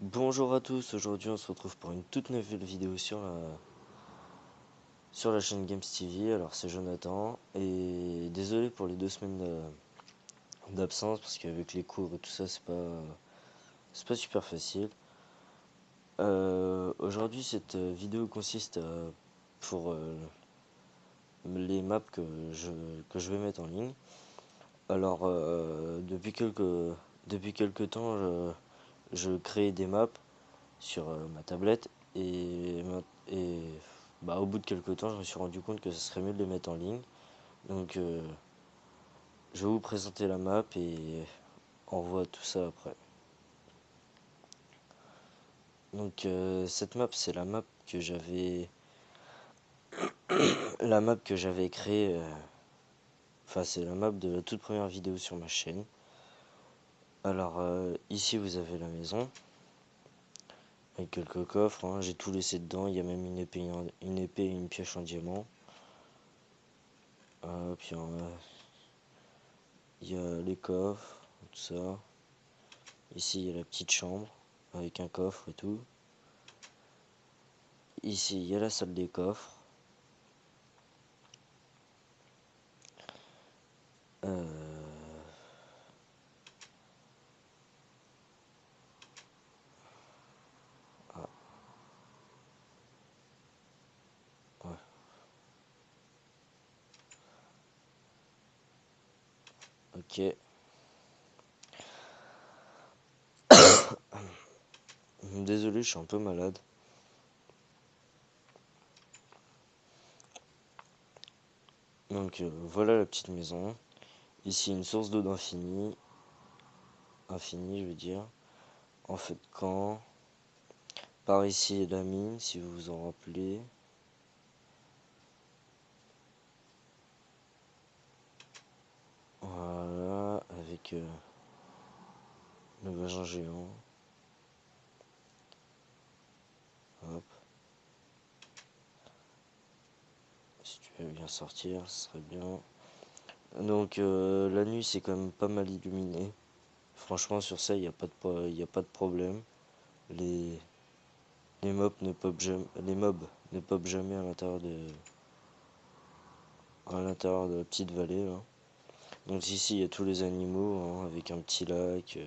Bonjour à tous, aujourd'hui on se retrouve pour une toute nouvelle vidéo sur la chaîne Games TV. Alors c'est Jonathan et désolé pour les 2 semaines d'absence parce qu'avec les cours et tout ça c'est pas super facile. Aujourd'hui cette vidéo consiste pour les maps que je vais mettre en ligne. Alors depuis quelques temps je crée des maps sur ma tablette et au bout de quelques temps je me suis rendu compte que ce serait mieux de les mettre en ligne. Donc je vais vous présenter la map et on voit tout ça après. Donc cette map c'est la map que j'avais créée, enfin c'est la map de la toute première vidéo sur ma chaîne. Alors ici vous avez la maison avec quelques coffres, hein. J'ai tout laissé dedans, il y a même une épée et une pioche en diamant. Puis il y a les coffres, tout ça. Ici, il y a la petite chambre avec un coffre et tout. Ici, il y a la salle des coffres. Ah, ouais, ok. Désolé, je suis un peu malade. Donc voilà la petite maison. Ici, une source d'eau d'infini. Infinie, je veux dire. En fait, camp. Par ici, la mine, si vous vous en rappelez. Voilà, avec le vagin géant. Hop. Si tu veux bien sortir, ce serait bien. Donc la nuit, c'est quand même pas mal illuminé. Franchement, sur ça, il n'y a pas de problème. Les, les mobs ne pop jamais à l'intérieur de la petite vallée, là. Donc ici, il y a tous les animaux, hein, avec un petit lac,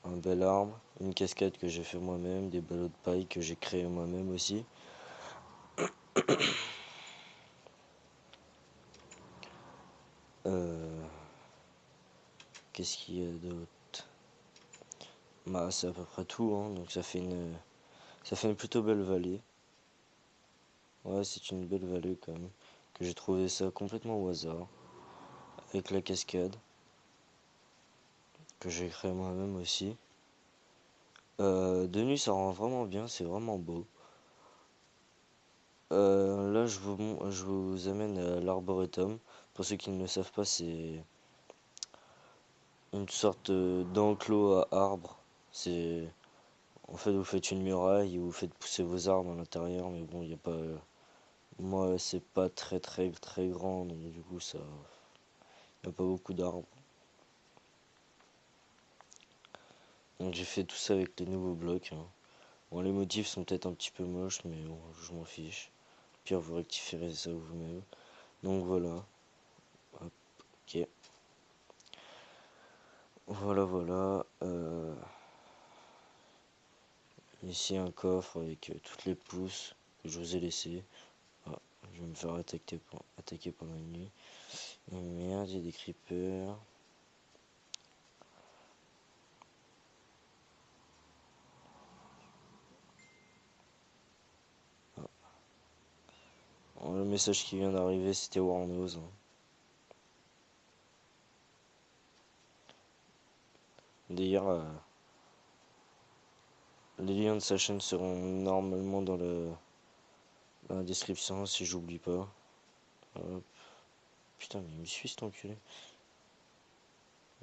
un bel arbre, une cascade que j'ai fait moi-même, des ballots de paille que j'ai créé moi-même aussi. Euh, Qu'est-ce qu'il y a d'autre? Bah, c'est à peu près tout, hein. Donc ça fait une plutôt belle vallée. Ouais, c'est une belle vallée quand même. Que j'ai trouvé ça complètement au hasard. Avec la cascade. Que j'ai créé moi-même aussi. De nuit, ça rend vraiment bien, c'est vraiment beau. Là, je vous amène à l'arboretum. Pour ceux qui ne le savent pas, c'est une sorte d'enclos à arbres. C'est En fait, vous faites une muraille et vous faites pousser vos arbres à l'intérieur, mais bon, il y a pas. Moi, c'est pas très très très grand, donc du coup, ça, y a pas beaucoup d'arbres. Donc j'ai fait tout ça avec les nouveaux blocs, hein. Bon, les motifs sont peut-être un petit peu moches, mais bon, je m'en fiche. Pire, vous rectifierez ça vous-même. Donc voilà. Hop, ok. Voilà, voilà. Ici un coffre avec toutes les pousses que je vous ai laissées. Ah, je vais me faire attaquer pendant une nuit. Et merde, il y a des creepers. Ah. Bon, le message qui vient d'arriver, c'était Warnos, hein. D'ailleurs, les liens de sa chaîne seront normalement dans la description si j'oublie pas. Hop. Putain, mais il me suit cet enculé.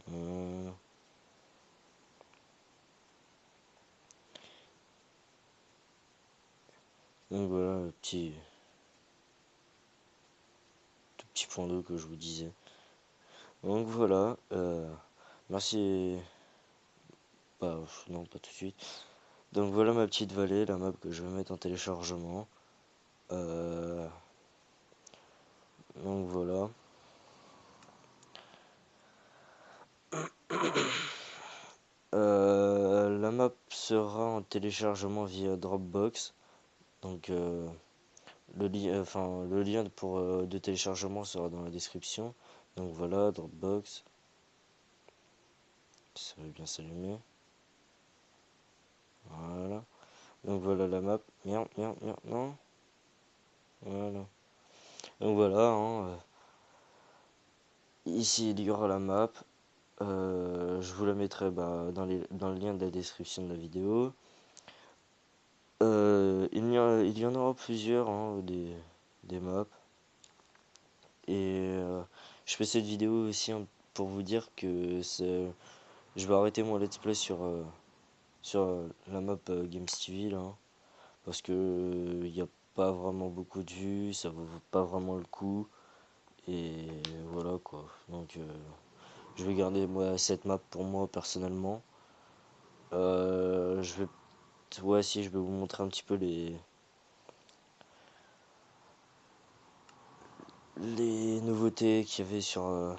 Euh, Donc voilà, le tout petit point d'eau que je vous disais. Donc voilà, merci non, pas tout de suite. Donc voilà ma petite vallée, la map que je vais mettre en téléchargement. Donc voilà. La map sera en téléchargement via Dropbox. Donc le lien pour de téléchargement sera dans la description. Donc voilà, Dropbox. Ça va bien s'allumer. Voilà. Donc voilà la map. Merde, non. Voilà. Donc voilà, hein, ici il y aura la map. Je vous la mettrai dans le lien de la description de la vidéo. Il y en aura plusieurs, hein, des maps. Et je fais cette vidéo aussi, hein, pour vous dire que je vais arrêter mon let's play sur la map Games TV là, hein, parce que il n'y a pas vraiment beaucoup de vues, ça vaut pas vraiment le coup. Et voilà quoi. Donc je vais garder moi cette map pour moi personnellement. Je vais Ouais, si, je vais vous montrer un petit peu les nouveautés qu'il y avait sur la...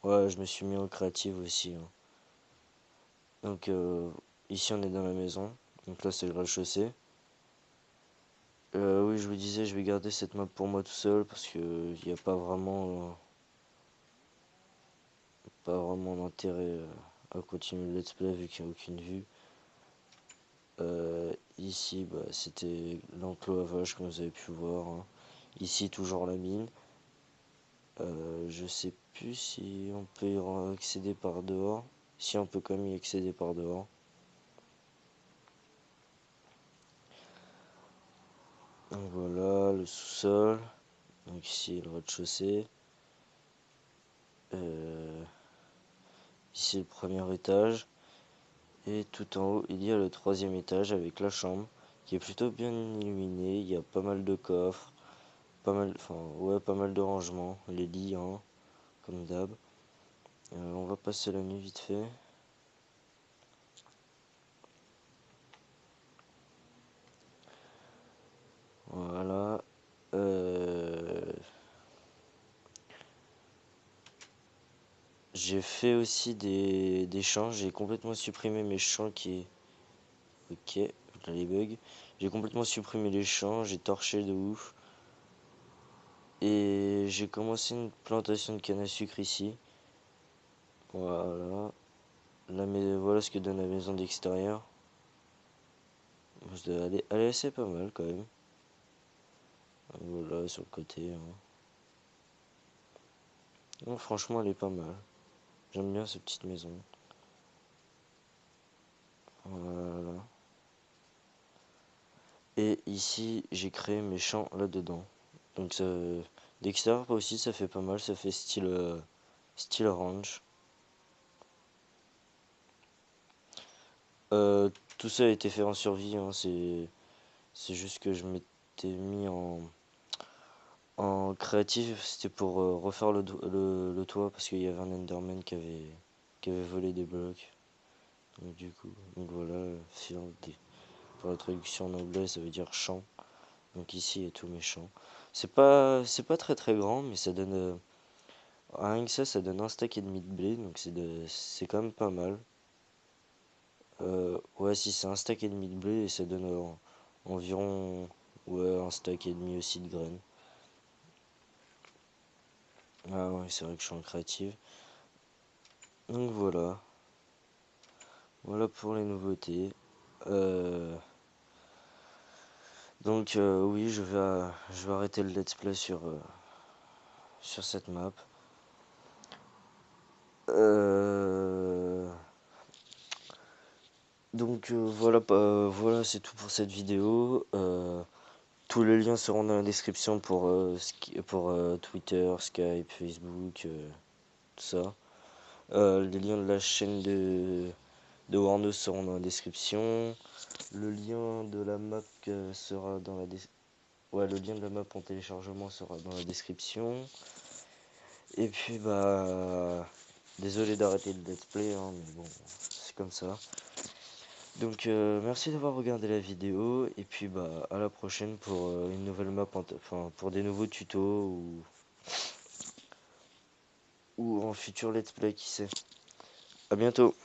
Ouais, je me suis mis en créative aussi, hein. Donc ici on est dans la maison. Donc là c'est le rez-de-chaussée. Oui, je vous disais, je vais garder cette map pour moi tout seul parce que il n'y a pas vraiment d'intérêt à continuer le let's play vu qu'il n'y a aucune vue. Ici, c'était l'enclos à vaches comme vous avez pu voir, hein. Ici, toujours la mine. Je sais plus si on peut y accéder par dehors. Si on peut quand même y accéder par dehors. Donc voilà, le sous-sol. Donc ici, le rez-de-chaussée. Ici, le premier étage. Et tout en haut, il y a le troisième étage avec la chambre qui est plutôt bien illuminée. Il y a pas mal de coffres, pas mal de rangements, les lits, hein, comme d'hab. On va passer la nuit vite fait. Voilà. J'ai fait aussi des champs. J'ai complètement supprimé mes champs qui... Ok, là les bugs. J'ai complètement supprimé les champs. J'ai torché de ouf. Et j'ai commencé une plantation de canne à sucre ici. Voilà. Voilà ce que donne la maison d'extérieur. Elle est assez pas mal quand même. Voilà, sur le côté, hein. Non, franchement, elle est pas mal. J'aime bien cette petite maison. Voilà. Et ici, j'ai créé mes champs là-dedans. Donc ça, d'extérieur aussi, ça fait pas mal. Ça fait style orange. Tout ça a été fait en survie, hein. C'est juste que je m'étais mis en créatif. C'était pour refaire le toit parce qu'il y avait un Enderman qui avait volé des blocs. Donc du coup, donc voilà, pour la traduction en anglais, ça veut dire champ. Donc ici, il y a tous mes champs. C'est pas très très grand, mais ça donne rien que ça donne un stack et demi de blé, donc c'est quand même pas mal. Ouais, si c'est un stack et demi de blé et ça donne environ, ouais, un stack et demi aussi de graines. Ah ouais, c'est vrai que je suis en créative. Donc voilà pour les nouveautés. Donc oui, je vais arrêter le let's play sur cette map. Euh, donc voilà, c'est tout pour cette vidéo. Tous les liens seront dans la description pour Twitter, Skype, Facebook, tout ça. Les liens de la chaîne de Warner seront dans la description. Le lien de la map sera dans la Ouais, le lien de la map en téléchargement sera dans la description. Et puis Désolé d'arrêter le let's play, hein, mais bon, c'est comme ça. Donc merci d'avoir regardé la vidéo et puis bah à la prochaine pour une nouvelle map, enfin pour des nouveaux tutos ou en futur let's play, qui sait. À bientôt.